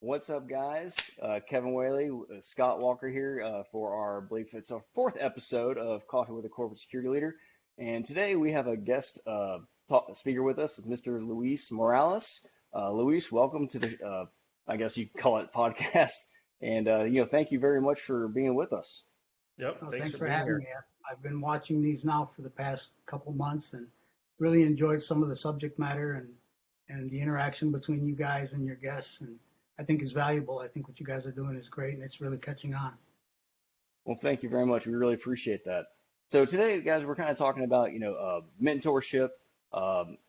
What's up, guys? Kevin Whaley, Scott Walker here for our, I believe it's our fourth episode of Coffee with a Corporate Security Leader. And today we have a guest speaker with us, Mr. Luis Morales. Luis, welcome to the, I guess you could call it podcast. And, thank you very much for being with us. Yep, Well, thanks thanks for for being having here. me. I've been watching these now for the past couple months and really enjoyed some of the subject matter and the interaction between you guys and your guests. And I think it's valuable. I think what you guys are doing is great and it's really catching on. Well, thank you very much. We really appreciate that. So today, guys, we're kind of talking about, mentorship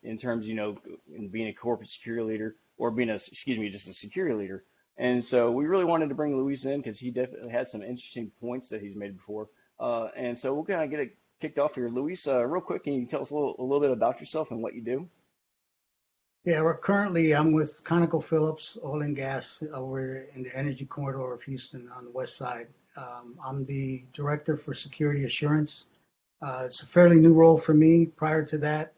in terms, in being a corporate security leader or being just a security leader. And so we really wanted to bring Luis in because he definitely had some interesting points that he's made before. And so we'll kind of get it kicked off here. Luis, real quick, can you tell us a little bit about yourself and what you do? Yeah, I'm with ConocoPhillips Oil and Gas over in the energy corridor of Houston on the west side. I'm the director for security assurance. It's a fairly new role for me. Prior to that,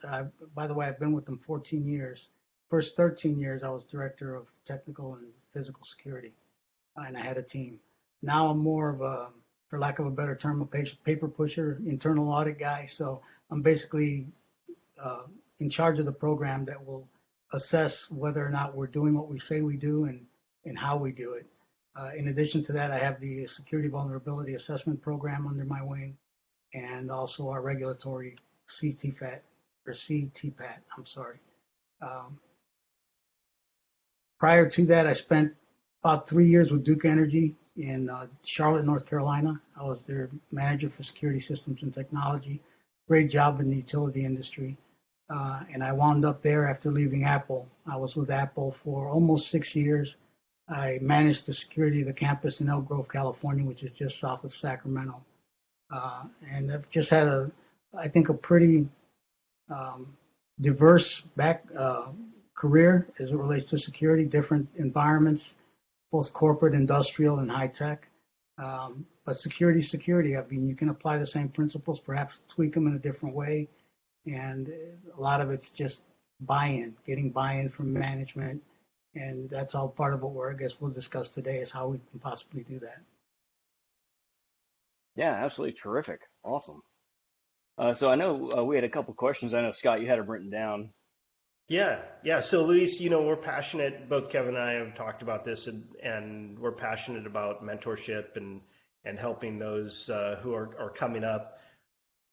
by the way, I've been with them 14 years. First 13 years, I was director of technical and physical security, and I had a team. Now I'm more of a, for lack of a better term, a paper pusher, internal audit guy. So I'm basically uh, in charge of the program that will assess whether or not we're doing what we say we do and how we do it. In addition to that, I have the Security Vulnerability Assessment Program under my wing and also our regulatory CTFAT or CTPAT, I'm sorry. Um, Prior to that, I spent about 3 years with Duke Energy in Charlotte, North Carolina. I was their manager for security systems and technology. Great job in the utility industry. And I wound up there after leaving Apple. I was with Apple for almost 6 years. I managed the security of the campus in Elk Grove, California, which is just south of Sacramento. And I've just had I think, a pretty um, diverse career as it relates to security, different environments, both corporate, industrial, and high tech. But security, security. I mean, you can apply the same principles, perhaps tweak them in a different way. And a lot of it's just buy-in, getting buy-in from management. And that's all part of what I guess we'll discuss today is how we can possibly do that. Yeah, absolutely terrific. Awesome. So I know we had a couple questions. I know, Scott, you had them written down. Yeah. So, Luis, we're passionate. Both Kevin and I have talked about this, and we're passionate about mentorship and helping those who are coming up.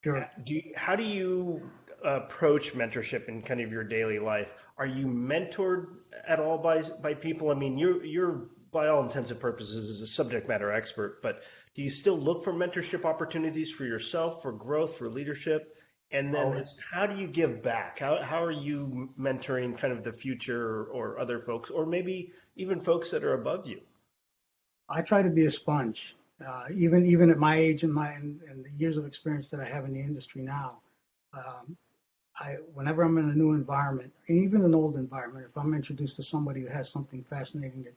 Sure. How do you approach mentorship in kind of your daily life? Are you mentored at all by people? I mean, you're by all intents and purposes is a subject matter expert, but do you still look for mentorship opportunities for yourself, for growth, for leadership? And then Always. how do you give back? How are you mentoring kind of the future or other folks, or maybe even folks that are above you? I try to be a sponge, even at my age and the years of experience that I have in the industry now. Um, whenever I'm in a new environment, and even an old environment, if I'm introduced to somebody who has something fascinating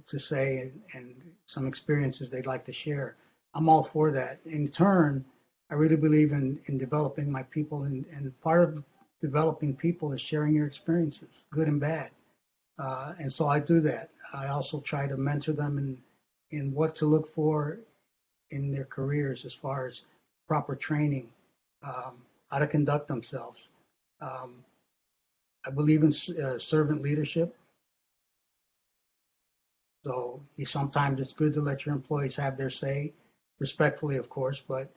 to say and some experiences they'd like to share, I'm all for that. In turn, I really believe in developing my people, and part of developing people is sharing your experiences, good and bad. And so I do that. I also try to mentor them in what to look for in their careers as far as proper training, how to conduct themselves. Um, I believe in servant leadership. So sometimes it's good to let your employees have their say, respectfully, of course, but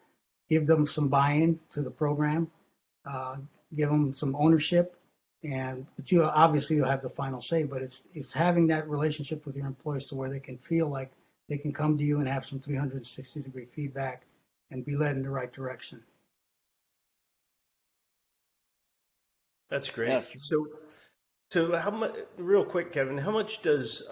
give them some buy-in to the program, uh, give them some ownership, but you obviously you'll have the final say. But it's having that relationship with your employees to where they can feel like they can come to you and have some 360-degree feedback and be led in the right direction. That's great. Yes. So how much, real quick, Kevin, how much does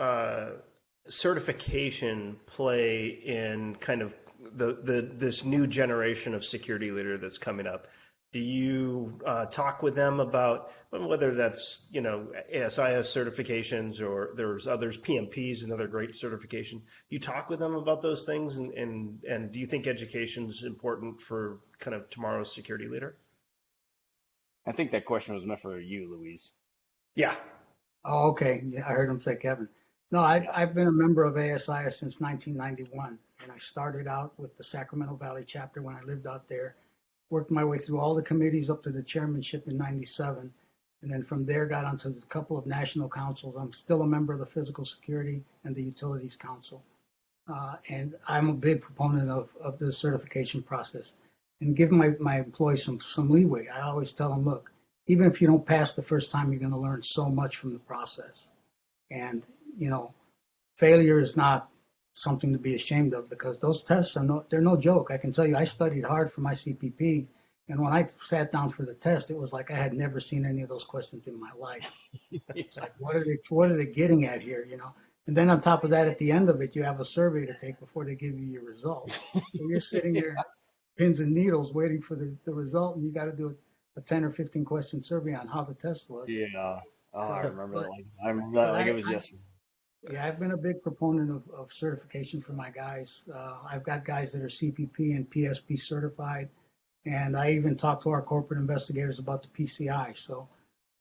certification play in kind of this new generation of security leader that's coming up? Do you talk with them about whether that's ASIS certifications or there's others, PMPs, another great certification? Do you talk with them about those things, and do you think education is important for kind of tomorrow's security leader? I think that question was meant for you, Luis. Yeah. Oh, okay. Yeah, I heard him say Kevin. No, I've been a member of ASIS since 1991, and I started out with the Sacramento Valley chapter when I lived out there. Worked my way through all the committees up to the chairmanship in '97, and then from there got onto a couple of national councils. I'm still a member of the Physical Security and the Utilities Council, and I'm a big proponent of the certification process and give my employees some leeway. I always tell them, look, even if you don't pass the first time, you're going to learn so much from the process. And you know, failure is not something to be ashamed of because those tests they're no joke. I can tell you, I studied hard for my CPP, and when I sat down for the test, it was like I had never seen any of those questions in my life. It's like, what are they getting at here, you know? And then on top of that, at the end of it, you have a survey to take before they give you your result. So you're sitting there, pins and needles, waiting for the result, and you got to do a 10 or 15 question survey on how the test was. Yeah. Oh, I So, remember that. but, Like I remember that but like it was yesterday. yeah, I've been a big proponent of certification for my guys. I've got guys that are CPP and PSP certified, and I even talked to our corporate investigators about the PCI. So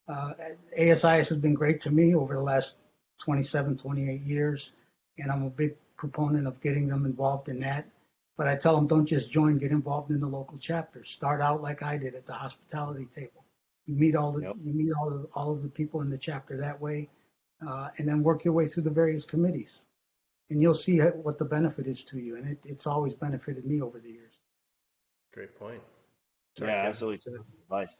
uh, ASIS has been great to me over the last 27, 28 years, and I'm a big proponent of getting them involved in that. But I tell them, don't just join, get involved in the local chapters. Start out like I did at the hospitality table. Yep. You meet all of the people in the chapter that way, and then work your way through the various committees, and you'll see what the benefit is to you. And it's always benefited me over the years. Great point. Yeah, Sorry, Kevin. absolutely. Advice.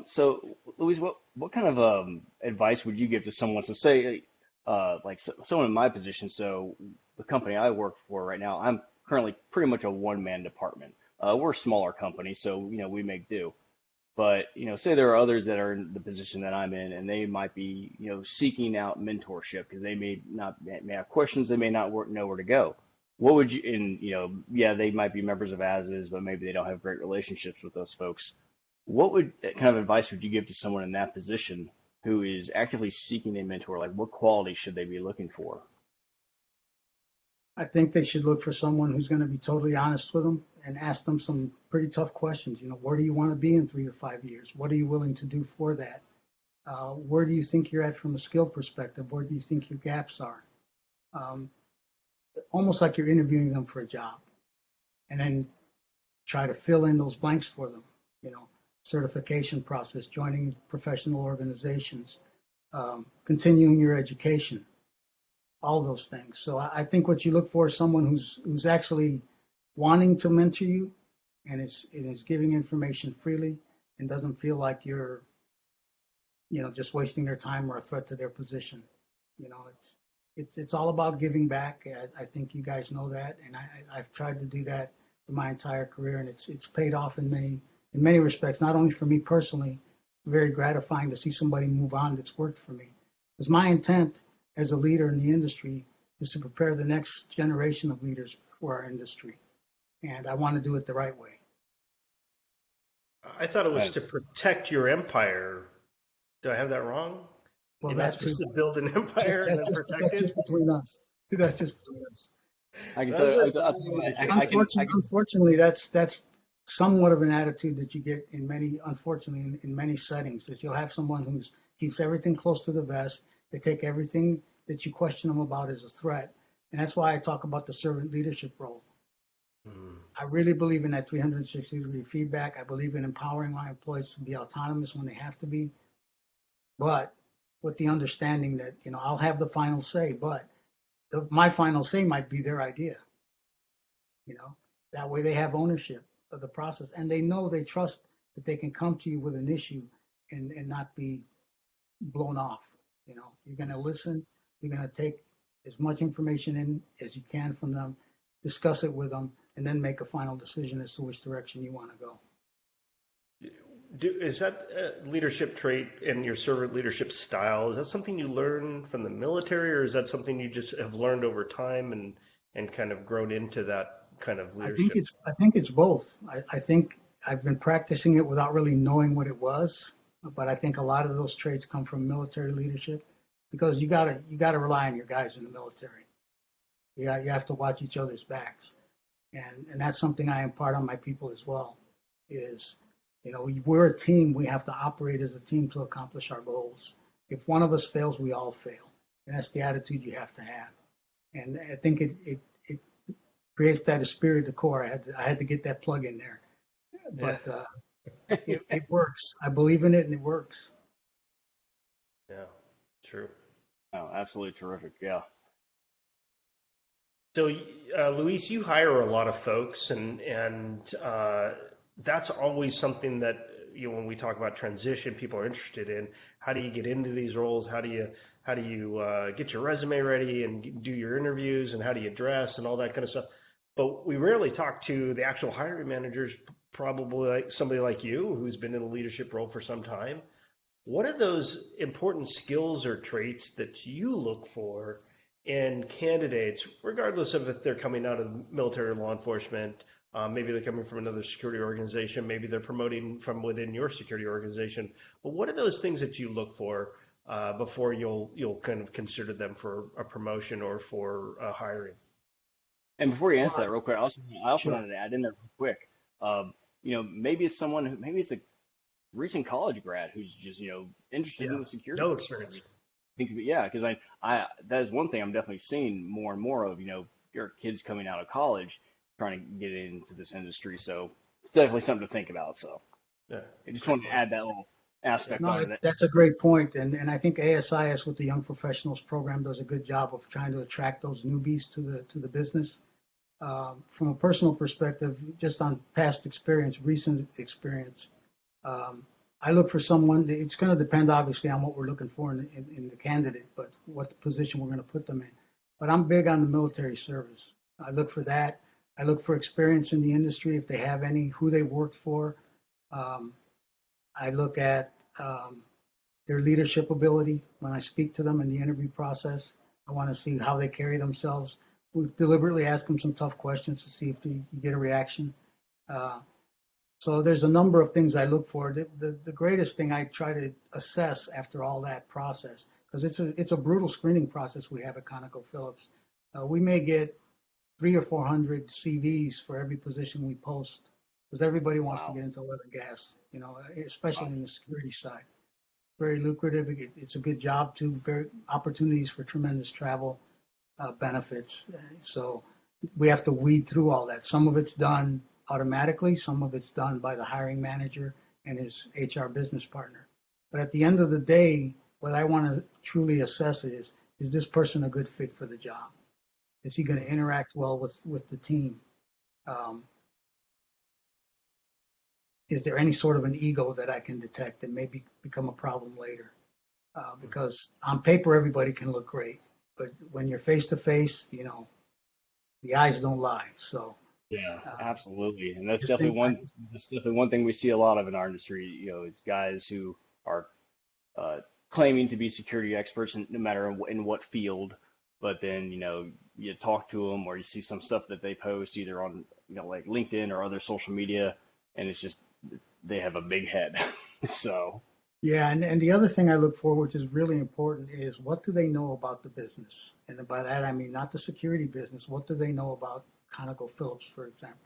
So Louise, what kind of advice would you give to someone? So say, like someone in my position. So the company I work for right now, I'm currently pretty much a one-man department. We're a smaller company, so we make do. But say there are others that are in the position that I'm in, and they might be seeking out mentorship because they may have questions, they may not know where to go. What would you, and yeah, they might be members of as is, but maybe they don't have great relationships with those folks. What kind of advice would you give to someone in that position who is actively seeking a mentor? Like, what qualities should they be looking for? I think they should look for someone who's going to be totally honest with them and ask them some pretty tough questions. Where do you want to be in 3 to 5 years? What are you willing to do for that? Where do you think you're at from a skill perspective? Where do you think your gaps are? Um, Almost like you're interviewing them for a job, and then try to fill in those blanks for them. You know, certification process, joining professional organizations, continuing your education, all those things. So I think what you look for is someone who's actually wanting to mentor you and is giving information freely and doesn't feel like you're just wasting their time or a threat to their position. It's all about giving back. I think you guys know that, and I've tried to do that for my entire career, and it's paid off in many respects. Not only for me personally, very gratifying to see somebody move on that's worked for me. Because my intent as a leader in the industry is to prepare the next generation of leaders for our industry, and I want to do it the right way. I thought it was Right. to protect your empire. Do I have that wrong? Well, You're not that too. supposed to build an empire and That's then just protect that's it? just between us. That's just between us. I can tell Those you, are I'll tell you what, I can, Unfortunately, that's somewhat of an attitude that you get unfortunately, in many settings. That you'll have someone who keeps everything close to the vest. They take everything that you question them about as a threat, and that's why I talk about the servant leadership role. Hmm. I really believe in that 360-degree feedback. I believe in empowering my employees to be autonomous when they have to be, but with the understanding that I'll have the final say, but my final say might be their idea. You know, that way they have ownership of the process, and they trust that they can come to you with an issue and not be blown off. You're going to listen, you're going to take as much information in as you can from them, discuss it with them, and then make a final decision as to which direction you want to go. Is that a leadership trait in your servant leadership style? Is that something you learn from the military, or is that something you just have learned over time and kind of grown into that kind of leadership? I think it's both. I think I've been practicing it without really knowing what it was, but I think a lot of those traits come from military leadership because you gotta rely on your guys in the military. You have to watch each other's backs, and that's something I impart on my people as well. Is we're a team. We have to operate as a team to accomplish our goals. If one of us fails, we all fail. And that's the attitude you have to have. And I think it creates that esprit de corps. I had to get that plug in there, Yeah. but it works. I believe in it, and it works. Yeah. True. Oh, absolutely terrific. Yeah. So, Luis, you hire a lot of folks, and that's always something that when we talk about transition, people are interested in. How do you get into these roles? How do you get your resume ready and do your interviews, and how do you dress and all that kind of stuff? But we rarely talk to the actual hiring managers. Probably like somebody like you, who's been in a leadership role for some time. What are those important skills or traits that you look for in candidates, regardless of if they're coming out of military or law enforcement? Maybe they're coming from another security organization. Maybe they're promoting from within your security organization. But what are those things that you look for before you'll kind of consider them for a promotion or for hiring? And before you answer Well, that real quick, I also sure. wanted to add in there real quick. Maybe it's someone who maybe it's a recent college grad who's just interested in Yeah, the security no field. I experience. mean, think of it, yeah, because I that is one thing I'm definitely seeing more and more of. Your kids coming out of college trying to get into this industry, so it's definitely something to think about. So Yeah, I just great wanted to point. add that little Yeah. aspect No, onto that. that's a great point, and I think ASIS with the Young Professionals program does a good job of trying to attract those newbies to the business. From a personal perspective, just on past experience, recent experience, I look for someone. It's going to depend, obviously, on what we're looking for in the candidate, but what the position we're going to put them in. But I'm big on the military service. I look for that. I look for experience in the industry, if they have any, who they worked for. Um, I look at their leadership ability when I speak to them in the interview process. I want to see how they carry themselves. We deliberately ask them some tough questions to see if you get a reaction. Uh, so there's a number of things I look for. The greatest thing I try to assess after all that process, because it's a brutal screening process we have at ConocoPhillips. We may get 300 or 400 CVs for every position we post, because everybody wants to Wow, get into oil and gas, especially wow, in the security side. Very lucrative. It's a good job too. Very opportunities for tremendous travel benefits. So we have to weed through all that. Some of it's done automatically. Some of it's done by the hiring manager and his HR business partner. But at the end of the day, what I want to truly assess is this person a good fit for the job? Is he going to interact well with the team? Um, is there any sort of an ego that I can detect that may become a problem later? Because on paper everybody can look great, but when you're face to face, the eyes don't lie. So yeah, uh, absolutely, and just think, that's definitely one thing we see a lot of in our industry. It's guys who are uh, claiming to be security experts no matter in what field, but then you talk to them or you see some stuff that they post either on like LinkedIn or other social media, and it's just they have a big head. So yeah. And the other thing I look for, which is really important, is what do they know about the business? And by that I mean not the security business. What do they know about ConocoPhillips, for example?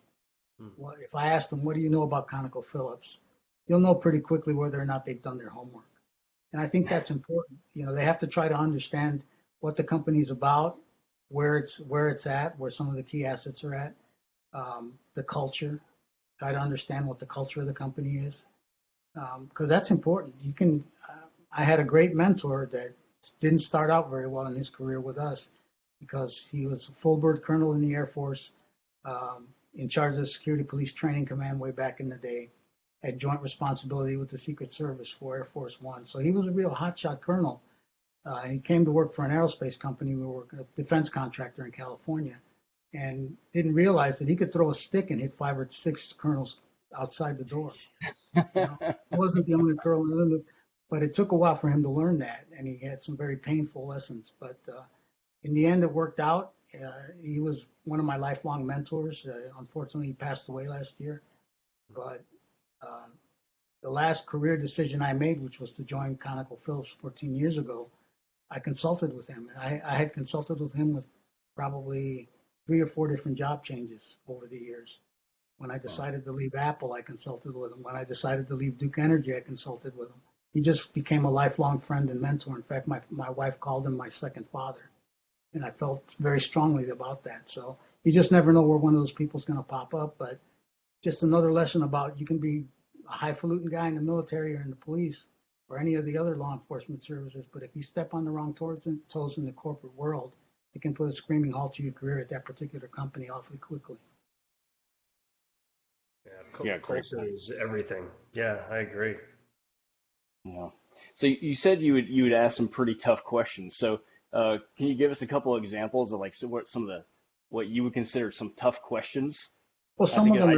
Hmm. What if I ask them, what do you know about ConocoPhillips? You'll know pretty quickly whether or not they've done their homework. And I think that's important. They have to try to understand what the company's about, where it's at, where some of the key assets are at, the culture. Try to understand what the culture of the company is, because that's important. I had a great mentor that didn't start out very well in his career with us because he was a full bird colonel in the Air Force, in charge of the Security Police Training Command way back in the day, had joint responsibility with the Secret Service for Air Force One. So he was a real hotshot colonel. He came to work for an aerospace company. We were a defense contractor in California, and didn't realize that he could throw a stick and hit 5 or 6 colonels outside the door. He wasn't the only colonel, but it took a while for him to learn that, and he had some very painful lessons. But in the end, it worked out. He was one of my lifelong mentors. Unfortunately, he passed away last year. But uh, the last career decision I made, which was to join ConocoPhillips 14 years ago, I consulted with him. I had consulted with him with probably 3 or 4 different job changes over the years. When I wow, decided to leave Apple, I consulted with him. When I decided to leave Duke Energy, I consulted with him. he just became a lifelong friend and mentor. In fact, my wife called him my second father, and I felt very strongly about that. So you just never know where one of those people's going to pop up. But just another lesson about you can be a highfalutin guy in the military or in the police or any of the other law enforcement services, but if you step on the wrong toes in the corporate world, it can put a screaming halt to your career at that particular company awfully quickly. Yeah, Yeah, great culture point. is everything. Yeah, I agree. Yeah. So you said you would ask some pretty tough questions. So can you give us a couple of examples of like what some of the what you would consider some tough questions? Well, To get I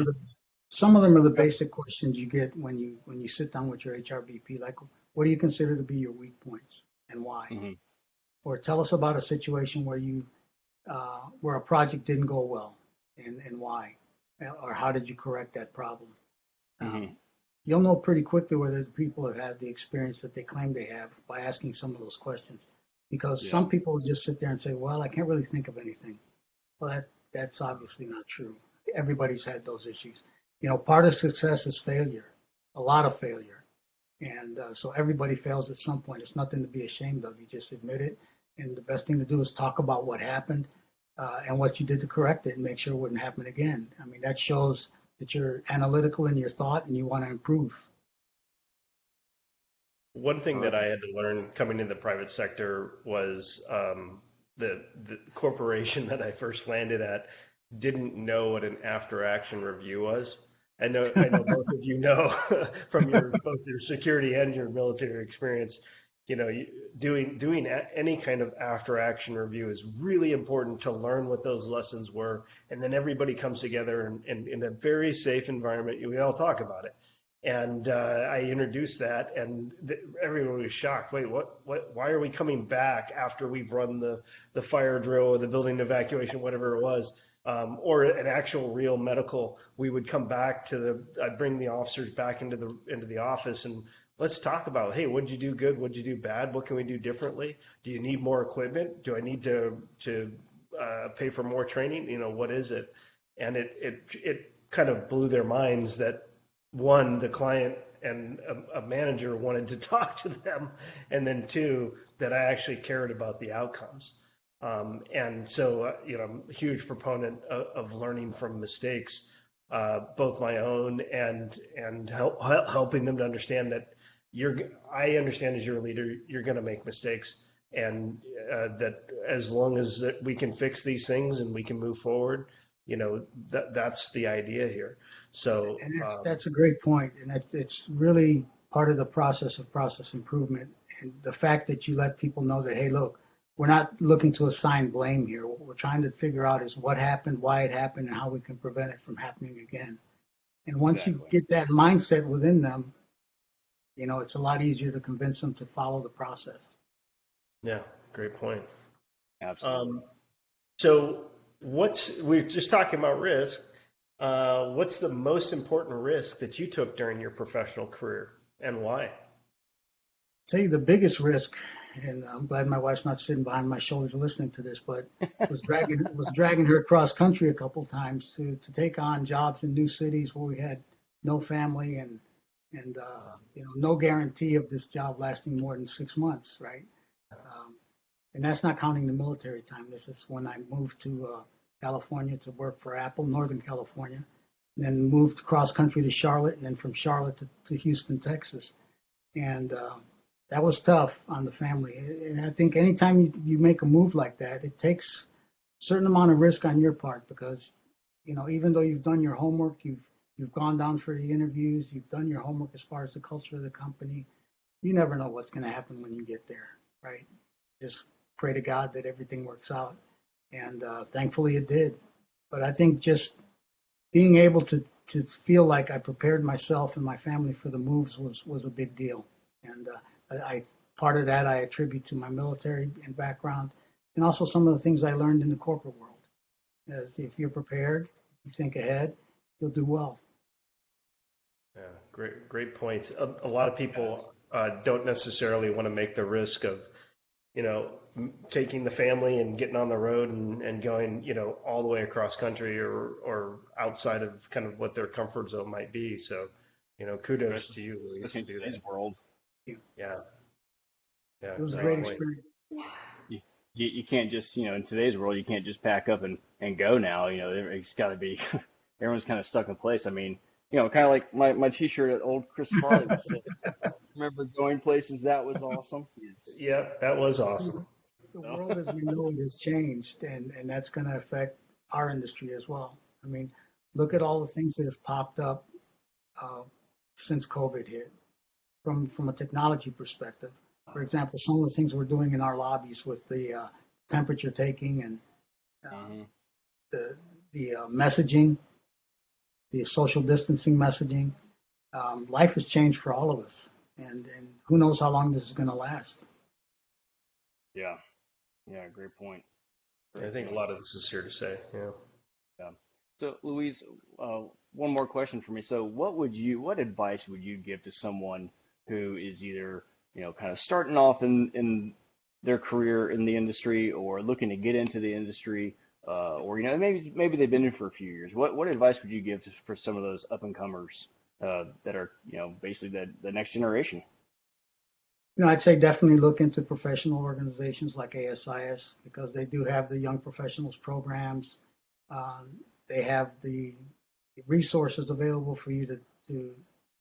some of them are the okay. basic questions you get when you sit down with your HRBP, like what do you consider to be your weak points and why? Hmm. Or tell us about a situation where you where a project didn't go well and why, or how did you correct that problem? Hmm. Um, you'll know pretty quickly whether the people have had the experience that they claim they have by asking some of those questions. Because Yeah. some people just sit there and say, "Well, I can't really think of anything." Well, that's obviously not true. Everybody's had those issues. Part of success is failure, a lot of failure, and so everybody fails at some point. It's nothing to be ashamed of. You just admit it, and the best thing to do is talk about what happened and what you did to correct it and make sure it wouldn't happen again. I mean, that shows that you're analytical in your thought and you want to improve. One thing that I Perfect. had to learn coming into the private sector was the corporation that I first landed at didn't know what an after action review was. I know both of you know from your both your security and your military experience, doing any kind of after action review is really important to learn what those lessons were, and then everybody comes together and in a very safe environment, we all talk about it. And I introduced that, and everyone was shocked. Wait, what? Why are we coming back after we've run the fire drill or the building evacuation, whatever it was, or an actual real medical? We would come back I'd bring the officers back into the office, and let's talk about, hey, what'd you do good? What'd you do bad? What can we do differently? Do you need more equipment? Do I need to pay for more training? What is it? And it kind of blew their minds that one, the client and a manager wanted to talk to them, and then two, that I actually cared about the outcomes. And so, I'm a huge proponent of learning from mistakes, both my own and helping them to understand that I understand as your leader, you're going to make mistakes, and that as long as we can fix these things and we can move forward, that's the idea here. So, And that's a great point, and it's really part of the process of process improvement. And the fact that you let people know that, hey, look, we're not looking to assign blame here. What we're trying to figure out is what happened, why it happened, and how we can prevent it from happening again. And once you Exactly. get that mindset within them, it's a lot easier to convince them to follow the process. yeah, great point. Absolutely. Um, so, we're just talking about risk. What's the most important risk that you took during your professional career, and why? Tell you the biggest risk, and I'm glad my wife's not sitting behind my shoulder listening to this, but was dragging her across country a couple times to take on jobs in new cities where we had no family and no guarantee of this job lasting more than 6 months, right? Um, and that's not counting the military time. This is when I moved to California to work for Apple, Northern California, and then moved cross country to Charlotte, and then from Charlotte to Houston, Texas. And that was tough on the family. And I think anytime you make a move like that, it takes a certain amount of risk on your part because, even though you've done your homework, you've gone down for the interviews, you've done your homework as far as the culture of the company, you never know what's going to happen when you get there, right? Just pray to God that everything works out. And thankfully it did. But I think just being able to feel like I prepared myself and my family for the moves was a big deal. And I part of that I attribute to my military and background, and also some of the things I learned in the corporate world. As if you're prepared, you think ahead, you'll do well. Yeah, great points. A lot of people don't necessarily want to make the risk of, taking the family and getting on the road and going, all the way across country or outside of kind of what their comfort zone might be. So, kudos Especially, to you, Luis, especially to in do that. today's world. Yeah. Yeah. It was a Great great point. experience. You can't just, in today's world, you can't just pack up and go now. It's got to be, everyone's kind of stuck in place. I mean, kind of like my T-shirt at old Chris Farley was saying. Remember going places? That was awesome. It's, Yeah, that was awesome. The no. world as we know it has changed, and that's going to affect our industry as well. I mean, look at all the things that have popped up uh, since COVID hit from a technology perspective. For example, some of the things we're doing in our lobbies with the temperature taking and uh, Hmm. the messaging, the social distancing messaging. Life has changed for all of us, and who knows how long this is going to last. Yeah. Yeah. Great point. I Great think a point. lot of this is here to say. Yeah. Yeah. So, Louise, one more question for me. So, what advice would you give to someone who is either, kind of starting off in their career in the industry or looking to get into the industry, or, maybe they've been in for a few years. What advice would you give for some of those up and comers, that are, basically the next generation? I'd say definitely look into professional organizations like ASIS because they do have the young professionals programs. Um, they have the resources available for you to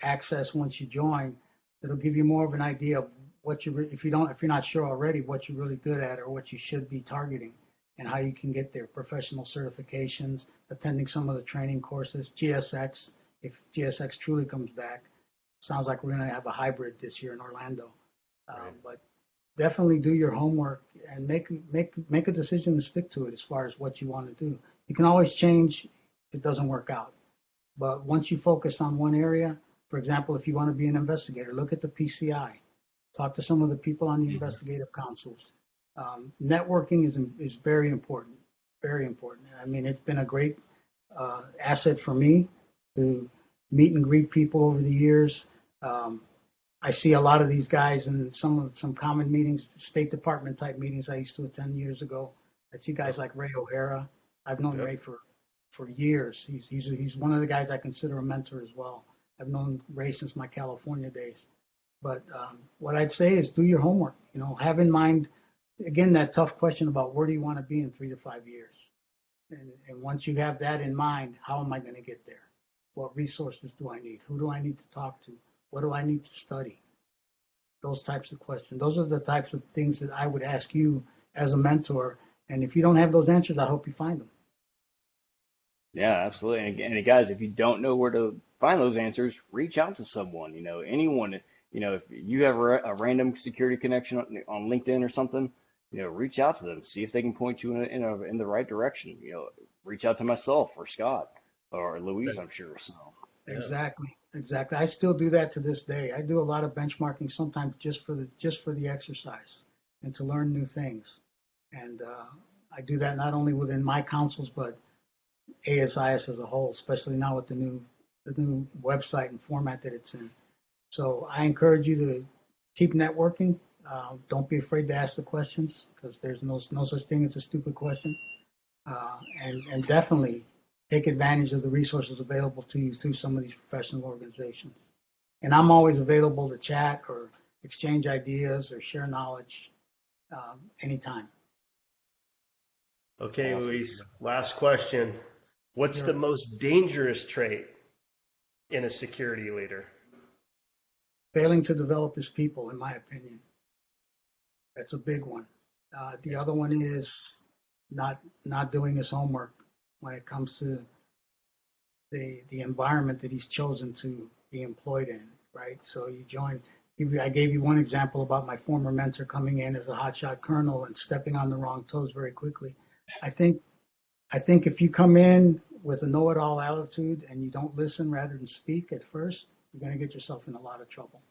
access once you join. That'll give you more of an idea of what if you're not sure already what you're really good at or what you should be targeting and how you can get there. Professional certifications, attending some of the training courses, GSX, if GSX truly comes back. Sounds like we're going to have a hybrid this year in Orlando. Right. But definitely do your homework and make a decision to stick to it as far as what you want to do. You can always change if it doesn't work out. But once you focus on one area, for example, if you want to be an investigator, look at the PCI. Talk to some of the people on the Hmm. investigative councils. Networking is very important, very important. I mean, it's been a great asset for me to meet and greet people over the years. Um, I see a lot of these guys in some common meetings, State Department type meetings I used to attend years ago. I see guys Yep. like Ray O'Hara. I've known Yep. Ray for years. He's one of the guys I consider a mentor as well. I've known Ray since my California days. But what I'd say is do your homework. Have in mind again that tough question about where do you want to be in 3 to 5 years. And once you have that in mind, how am I going to get there? What resources do I need? Who do I need to talk to? What do I need to study? Those types of questions. Those are the types of things that I would ask you as a mentor. And if you don't have those answers, I hope you find them. Yeah, absolutely. And guys, if you don't know where to find those answers, reach out to someone. Anyone. If you have a random security connection on LinkedIn or something, reach out to them. See if they can point you in the right direction. Reach out to myself or Scott or Louise, I'm sure. So, Yeah. Exactly. Exactly. I still do that to this day. I do a lot of benchmarking sometimes just for the exercise and to learn new things. And I do that not only within my councils, but ASIS as a whole, especially now with the new website and format that it's in. So I encourage you to keep networking. Don't be afraid to ask the questions because there's no such thing as a stupid question. And definitely take advantage of the resources available to you through some of these professional organizations. And I'm always available to chat or exchange ideas or share knowledge anytime. Okay, awesome. Luis, last question. What's the Sure. most dangerous trait in a security leader? Failing to develop his people, in my opinion, that's a big one. The other one is not doing his homework when it comes to the environment that he's chosen to be employed in, right? So you join. I gave you one example about my former mentor coming in as a hotshot colonel and stepping on the wrong toes very quickly. I think I think if you come in with a know-it-all attitude and you don't listen rather than speak at first, you're going to get yourself in a lot of trouble.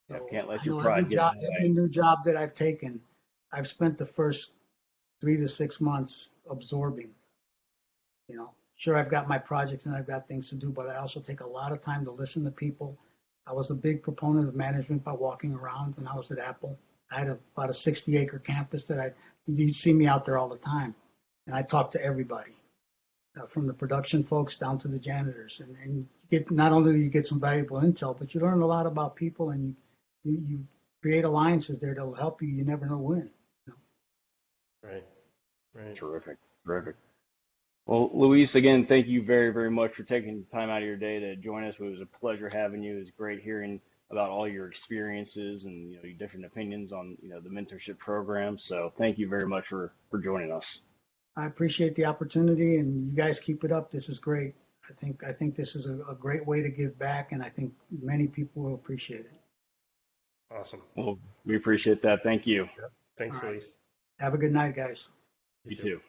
Yeah, So can't let I your know every pride get in job, the every way. new job that I've taken, I've spent the first 3 to 6 months absorbing. Sure, I've got my projects and I've got things to do, but I also take a lot of time to listen to people. I was a big proponent of management by walking around when I was at Apple. I had about a 60-acre campus you'd see me out there all the time. And I talked to everybody, from the production folks down to the janitors. And not only do you get some valuable intel, but you learn a lot about people and you create alliances there that'll help you. You never know when. Right. Right. Terrific. Terrific. Well, Luis, again, thank you very, very much for taking the time out of your day to join us. It was a pleasure having you. It was great hearing about all your experiences and your different opinions on the mentorship program. So thank you very much for joining us. I appreciate the opportunity, and you guys keep it up. This is great. I think this is a great way to give back, and I think many people will appreciate it. Awesome. Well, we appreciate that. Thank you. Yep. Thanks, All right. Luis. Have a good night, guys. You too.